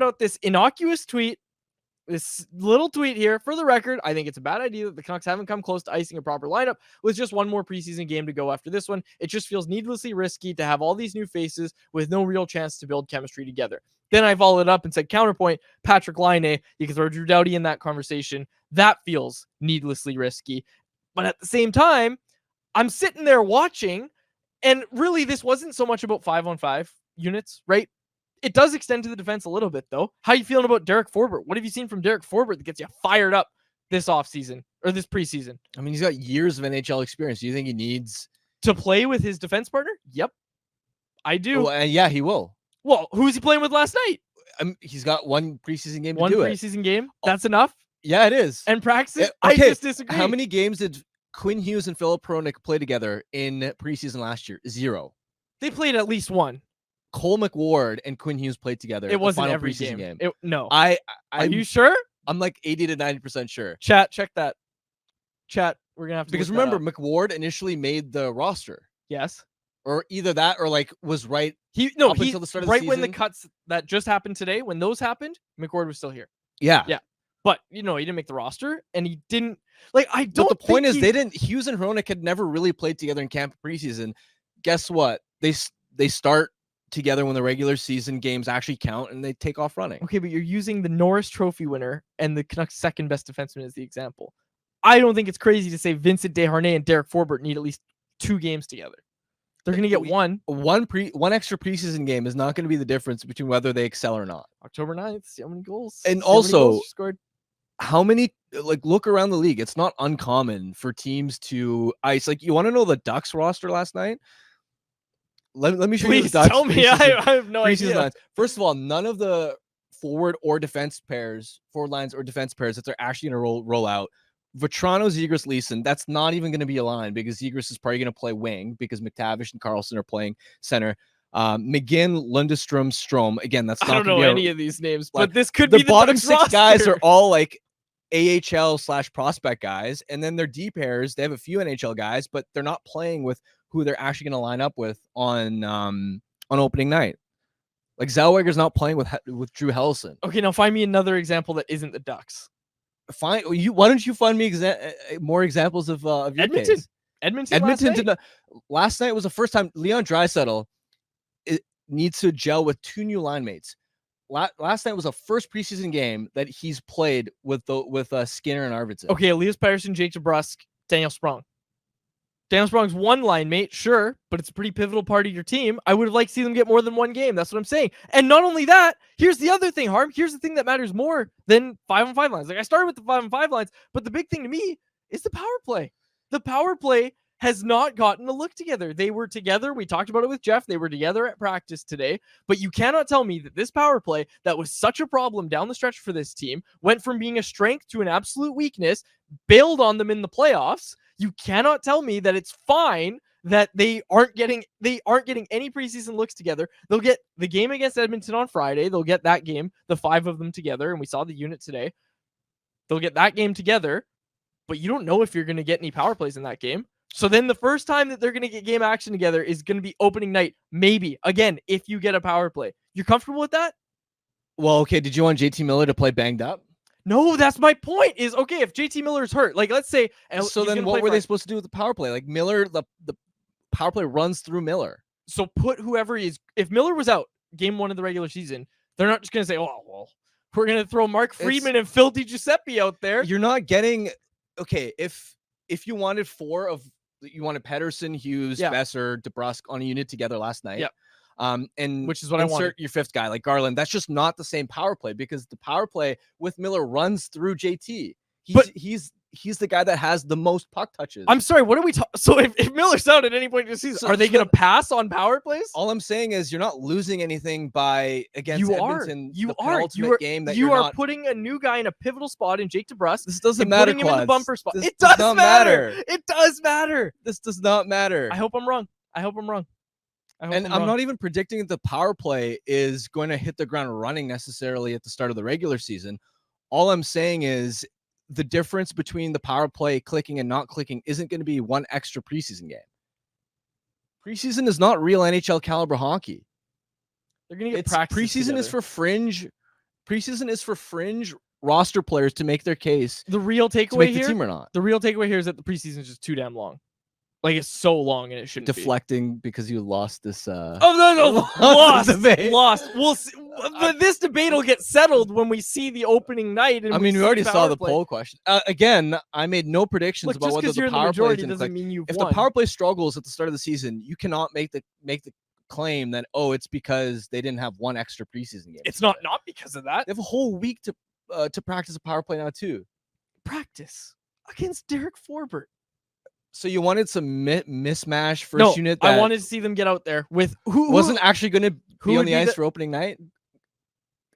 put out this innocuous tweet, this little tweet here. For the record, I think it's a bad idea that the Canucks haven't come close to icing a proper lineup with just one more preseason game to go after this one. It just feels needlessly risky to have all these new faces with no real chance to build chemistry together. Then I followed up and said, counterpoint, Patrick Laine, you can throw Drew Doughty in that conversation. That feels needlessly risky. But at the same time, I'm sitting there watching, and really this wasn't so much about 5-on-5 units, right? It does extend to the defense a little bit, though. How you feeling about Derek Forbort? What have you seen from Derek Forbort that gets you fired up this offseason or this preseason? I mean, he's got years of NHL experience. Do you think he needs to play with his defense partner? Yep, I do. Well, and yeah, he will. Well, who was he playing with last night? He's got one preseason game. One preseason game. That's enough. Yeah, it is. And practice. Okay. I just disagree. How many games did Quinn Hughes and Philip Hronek play together in preseason last year? 0. They played at least one. Cole McWard and Quinn Hughes played together. It wasn't every preseason game. No. Are you sure? I'm like 80 to 90% sure. Chat, check that. Chat, we're gonna have to because remember McWard initially made the roster. Yes. Or either that or like was right. Until the start of right the when the season. cuts that just happened today, when those happened, McWard was still here. Yeah. Yeah. But he didn't make the roster, and he didn't I don't. But the point is, they didn't. Hughes and Hronek had never really played together in camp preseason. Guess what? They start together when the regular season games actually count, and they take off running. Okay, but you're using the Norris Trophy winner and the Canucks' second best defenseman as the example. I don't think it's crazy to say Vincent Desharnais and Derek Forbort need at least 2 games together. They're going to get one extra preseason game is not going to be the difference between whether they excel or not. October 9th, see how many goals. And also, how many, look around the league. It's not uncommon for teams to ice. Like, you want to know the Ducks roster last night? Let me show you the Ducks. Tell me. I have no idea. Lines. First of all, none of the forward lines or defense pairs that they're actually going to roll out. Vetrano, Zegras, Leeson, that's not even going to be a line because Zegras is probably going to play wing because McTavish and Carlson are playing center. McGinn, Lundestrom, Strome. Again, that's not. I don't know any of these names, but this could be the bottom Ducks 6 roster. guys are all like AHL/prospect guys, and then their D pairs. They have a few NHL guys, but they're not playing with who they're actually going to line up with on opening night. Like Zellweger's not playing with Drew Helleson. Okay, now find me another example that isn't the Ducks. Why don't you find me more examples of your Edmonton? case? Edmonton did not. Last night was the first time Leon Draisaitl needs to gel with 2 new line mates. Last night was the first preseason game that he's played with Skinner and Arvidsson. Okay, Elias Pettersson, Jake DeBrusk, Daniel Sprong. Daniel Sprong's one line mate, sure, but it's a pretty pivotal part of your team. I would have liked to see them get more than one game. That's what I'm saying. And not only that, here's the other thing, Harm. Here's the thing that matters more than 5-on-5 lines. Like, I started with the 5-on-5 lines, but the big thing to me is the power play. The power play has not gotten a look together. They were together. We talked about it with Jeff. They were together at practice today. But you cannot tell me that this power play that was such a problem down the stretch for this team went from being a strength to an absolute weakness, bailed on them in the playoffs. You cannot tell me that it's fine that they aren't getting any preseason looks together. They'll get the game against Edmonton on Friday. They'll get that game, the 5 of them together, and we saw the unit today. They'll get that game together, but you don't know if you're going to get any power plays in that game. So then the first time that they're going to get game action together is going to be opening night. Maybe, again, if you get a power play. You're comfortable with that? Well, okay. Did you want JT Miller to play banged up? No, that's my point. Is okay if JT Miller's hurt. Like, let's say. So then, what were they supposed to do with the power play? Like Miller, the power play runs through Miller. So put whoever is. If Miller was out game 1 of the regular season, they're not just going to say, "Oh, well, we're going to throw Mark Friedman and Phil DiGiuseppe out there." You're not getting. Okay, if you wanted you wanted Pettersson, Hughes, Besser, DeBrusk on a unit together last night. Yeah. And which is what I wanted. Insert your 5th guy like Garland. That's just not the same power play because the power play with Miller runs through JT. He's the guy that has the most puck touches. I'm sorry, what are we talking? So if Miller's out at any point this season, are they going to pass on power plays? All I'm saying is you're not losing anything by against Edmonton. You are putting a new guy in a pivotal spot in Jake DeBrusk. This doesn't matter. Putting him in the bumper spot. It does not matter. It does matter. This does not matter. I hope I'm wrong. I'm not even predicting that the power play is going to hit the ground running necessarily at the start of the regular season. All I'm saying is the difference between the power play clicking and not clicking isn't going to be one extra preseason game. Preseason is not real NHL caliber hockey. They're going to get practice preseason together. is for fringe Preseason is for fringe roster players to make their case. The real to takeaway make here, the team or not. the real takeaway here is that the preseason is just too damn long. Like it's so long and it shouldn't deflecting because you lost this. Oh no, lost. We'll see. But this debate will get settled when we see the opening night. And I mean, we already saw the poll question. Again, I made no predictions about whether the power play doesn't mean you've if won. the power play struggles at the start of the season, you cannot make the claim that it's because they didn't have one extra preseason game. It's not because of that. They have a whole week to practice a power play now too. Practice against Derek Forbert. So you wanted some mismatch first unit. I wanted to see them get out there with who wasn't actually going to be on the ice for opening night.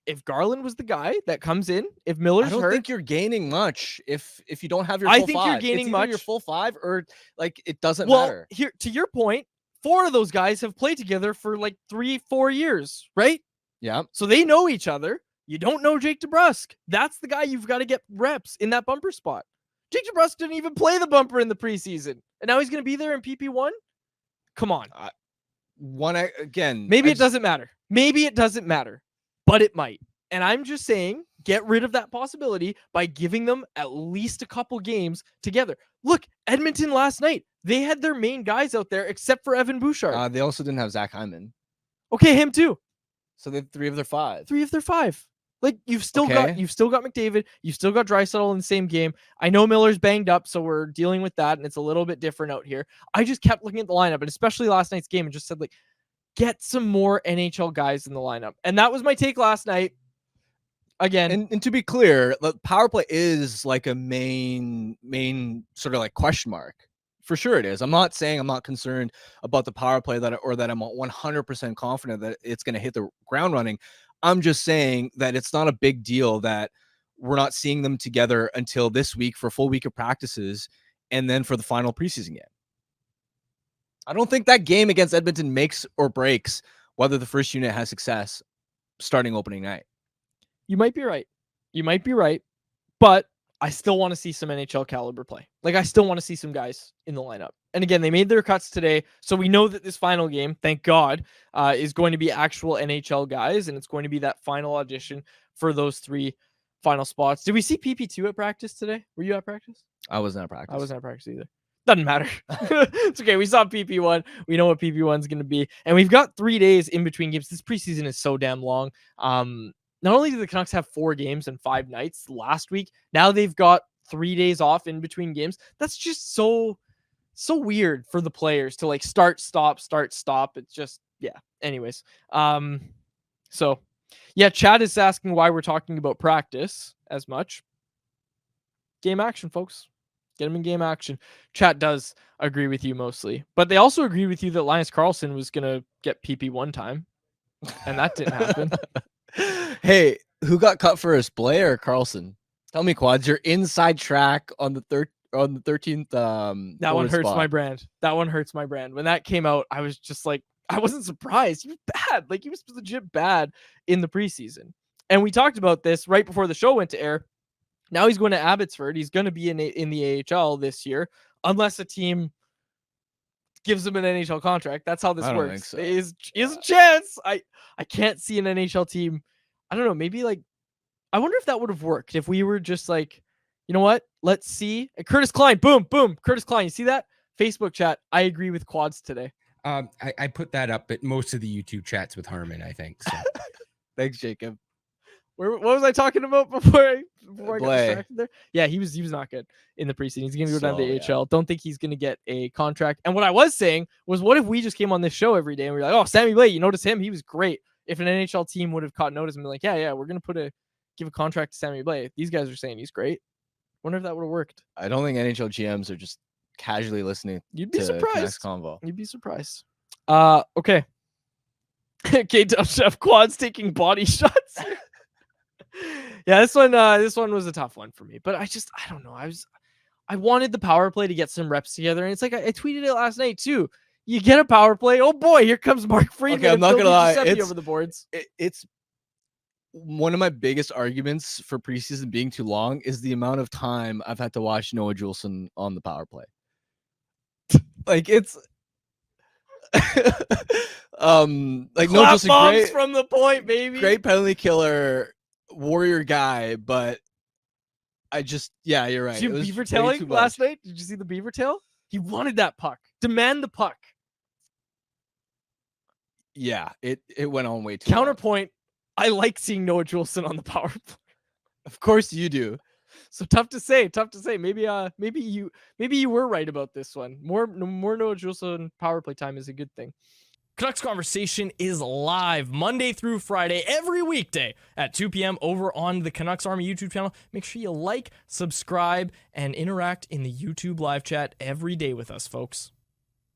If Garland was the guy that comes in, if Miller's hurt, I don't think you're gaining much if you don't have your full five. I think you're gaining much. Your full five or like it doesn't matter. Here to your point, 4 of those guys have played together for like 3-4 years, right? Yeah. So they know each other. You don't know Jake DeBrusk. That's the guy you've got to get reps in that bumper spot. Jake DeBrusk didn't even play the bumper in the preseason, and now he's going to be there in PP1. Come on. Maybe it doesn't matter. Maybe it doesn't matter, but it might. And I'm just saying, get rid of that possibility by giving them at least a couple games together. Look, Edmonton last night, they had their main guys out there except for Evan Bouchard. They also didn't have Zach Hyman. Okay, him too. So they have 3 of their 5. 3 of their 5. Like you've still got McDavid, you've still got Draisaitl in the same game. I know Miller's banged up, so we're dealing with that, and it's a little bit different out here. I just kept looking at the lineup, and especially last night's game, and just said, like, get some more NHL guys in the lineup. And that was my take last night. Again, and to be clear, the power play is like a main sort of like question mark. For sure it is. I'm not saying I'm not concerned about the power play that I'm 100% confident that it's going to hit the ground running. I'm just saying that it's not a big deal that we're not seeing them together until this week for a full week of practices and then for the final preseason game. I don't think that game against Edmonton makes or breaks whether the first unit has success starting opening night. You might be right. But I still want to see some NHL caliber play. Like, I still want to see some guys in the lineup. And again, they made their cuts today. So we know that this final game, thank God, is going to be actual NHL guys. And it's going to be that final audition for those 3 final spots. Did we see PP2 at practice today? Were you at practice? I wasn't at practice. I wasn't at practice either. Doesn't matter. It's okay. We saw PP1. We know what PP1 is going to be. And we've got 3 days in between games. This preseason is so damn long. Not only do the Canucks have 4 games and 5 nights last week, now they've got 3 days off in between games. That's just so weird for the players to like start, stop. It's just, yeah. Anyways. So yeah, Chad is asking why we're talking about practice as much. Game action, folks. Get them in game action. Chat does agree with you mostly, but they also agree with you that Linus Karlsson was going to get PP1 time, and that didn't happen. Hey, who got cut first, Blais or Karlsson? Tell me, Quads. Your inside track on the 13th. That one hurts my brand. That one hurts my brand. When that came out, I was just like, I wasn't surprised. He was bad. Like, he was legit bad in the preseason. And we talked about this right before the show went to air. Now he's going to Abbotsford. He's going to be in the AHL this year, unless a team gives him an NHL contract. That's how this works. So. Is a chance. I can't see an NHL team. I don't know. Maybe like, I wonder if that would have worked if we were just like, you know what? Let's see. Curtis Klein. Boom. Curtis Klein. You see that? Facebook chat. I agree with Quads today. I put that up at most of the YouTube chats with Harmon, I think. So. Thanks, Jacob. What was I talking about before I got distracted there? Yeah, he was not good in the preseason. He's going to go down to the AHL. Don't think he's going to get a contract. And what I was saying was, what if we just came on this show every day and we were like, oh, Sammy Blais, you notice him? He was great. If an NHL team would have caught notice and be like, yeah, we're going to give a contract to Sammy Blais. These guys are saying he's great. Wonder if that would have worked. I don't think NHL GMs are just casually listening. You'd be surprised. Convo. You'd be surprised. Okay. Chef Quads taking body shots. Yeah, this one was a tough one for me, but I don't know. I wanted the power play to get some reps together, and it's like I tweeted it last night too. You get a power play. Oh boy, here comes Mark Friedman. Okay, I'm not gonna lie. It's over the boards. It's one of my biggest arguments for preseason being too long is the amount of time I've had to watch Noah Juleson on the power play. Like it's like no, just great from the point, baby. Great penalty killer. Warrior guy, but I just, yeah, you're right. Did you see Beaver tailing last night? Did you see the Beaver tail? He wanted that puck. Demand the puck. Yeah, it went on way too Counterpoint, I like seeing Noah Juleson on the power play. Of course you do. So tough to say. Maybe you were right about this one. More Noah Juleson power play time is a good thing. Canucks Conversation is live Monday through Friday, every weekday at 2 p.m. over on the Canucks Army YouTube channel. Make sure you like, subscribe, and interact in the YouTube live chat every day with us, folks.